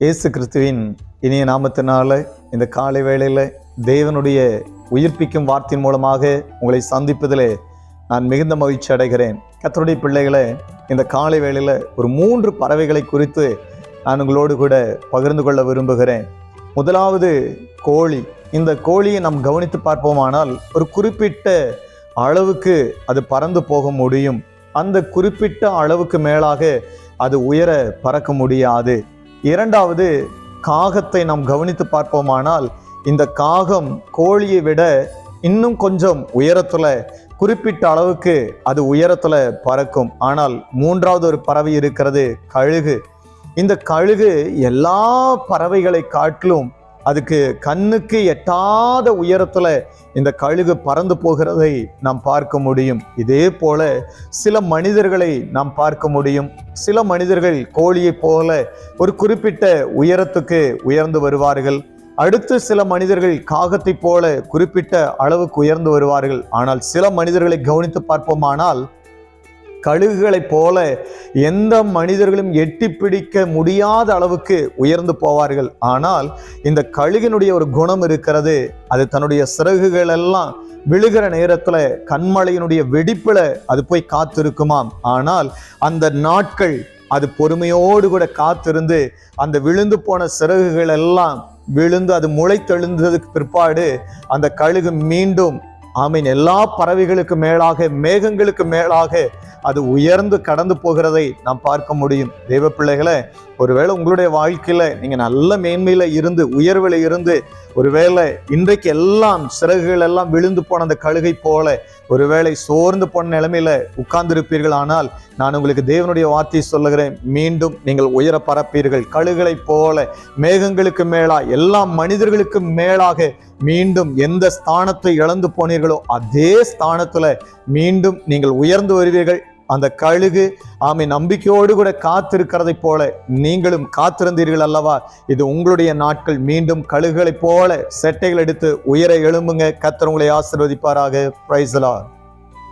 இயேசு கிறிஸ்துவின் இனிய நாமத்தினால இந்த காலை வேளையில் தேவனுடைய உயிர்ப்பிக்கும் வார்த்தையின் மூலமாக உங்களை சந்திப்பதில் நான் மிகுந்த மகிழ்ச்சி அடைகிறேன். கர்த்தருடைய பிள்ளைகளை, இந்த காலை வேளையில் ஒரு 3 பறவைகளை குறித்து நான் உங்களோடு கூட பகிர்ந்து கொள்ள விரும்புகிறேன். முதலாவது கோழி. இந்த கோழியை நாம் கவனித்து பார்ப்போமானால் ஒரு குறிப்பிட்ட அளவுக்கு அது பறந்து போக முடியும். அந்த குறிப்பிட்ட அளவுக்கு மேலாக அது உயர பறக்க முடியாது. இரண்டாவது, காகத்தை நாம் கவனித்து பார்ப்போமானால் இந்த காகம் கோழியை விட இன்னும் கொஞ்சம் உயரத்துல, குறிப்பிட்ட அளவுக்கு அது உயரத்துல பறக்கும். ஆனால் மூன்றாவது ஒரு பறவை இருக்கிறது, கழுகு. இந்த கழுகு எல்லா பறவைகளை காட்டிலும் அதுக்கு கண்ணுக்கு எட்டாத உயரத்துல இந்த கழுகு பறந்து போகிறதை நாம் பார்க்க முடியும். இதே போல சில மனிதர்களை நாம் பார்க்க முடியும். சில மனிதர்கள் கோழியை போல ஒரு குறிப்பிட்ட உயரத்துக்கு உயர்ந்து வருவார்கள். அடுத்து சில மனிதர்கள் காகத்தை போல குறிப்பிட்ட அளவுக்கு உயர்ந்து வருவார்கள். ஆனால் சில மனிதர்களை கவனித்து பார்ப்போமானால் கழுகுகளைப் போல எந்த மனிதர்களும் எட்டி பிடிக்க முடியாத அளவுக்கு உயர்ந்து போவார்கள். ஆனால் இந்த கழுகினுடைய ஒரு குணம் இருக்கிறது, அது தன்னுடைய சிறகுகள் எல்லாம் விழுகிற நேரத்துல கண்மலையினுடைய வெடிப்புல அது போய் காத்திருக்குமாம். ஆனால் அந்த நாட்கள் அது பொறுமையோடு கூட காத்திருந்து அந்த விழுந்து போன சிறகுகள் எல்லாம் விழுந்து அது முளைத்தெழுந்ததுக்கு பிற்பாடு அந்த கழுகு மீண்டும் எல்லா பறவைகளுக்கு மேலாக, மேகங்களுக்கு மேலாக அது உயர்ந்து கடந்து போகிறதை நாம் பார்க்க முடியும். தெய்வ பிள்ளைகளை, ஒருவேளை உங்களுடைய வாழ்க்கையில நீங்க நல்ல மேன்மையில இருந்து, உயர்வில் இருந்து, ஒருவேளை இன்றைக்கு எல்லாம் சிறகுகள் எல்லாம் விழுந்து போன அந்த கழுகை போல ஒருவேளை சோர்ந்து போன நிலைமையில உட்கார்ந்திருப்பீர்கள். ஆனால் நான் உங்களுக்கு தேவனுடைய வார்த்தையை சொல்லுகிறேன், மீண்டும் நீங்கள் உயர பறப்பீர்கள். கழுகுகளை போல மேகங்களுக்கு மேலா, எல்லா மனிதர்களுக்கு மேலாக மீண்டும் எந்த ஸ்தானத்தை இழந்து போனீர்களோ அதே ஸ்தானத்துல மீண்டும் நீங்கள் உயர்ந்து வருவீர்கள். அந்த கழுகு நம்பிக்கையோடு கூட காத்திருக்கிறதை போல நீங்களும் காத்திருந்தீர்கள் அல்லவா? இது உங்களுடைய நாட்கள். மீண்டும் கழுகுகளை போல செட்டைகள் எடுத்து உயர எழும்புங்க. கர்த்தர் உங்களை ஆசீர்வதிப்பாராக. Praise the Lord.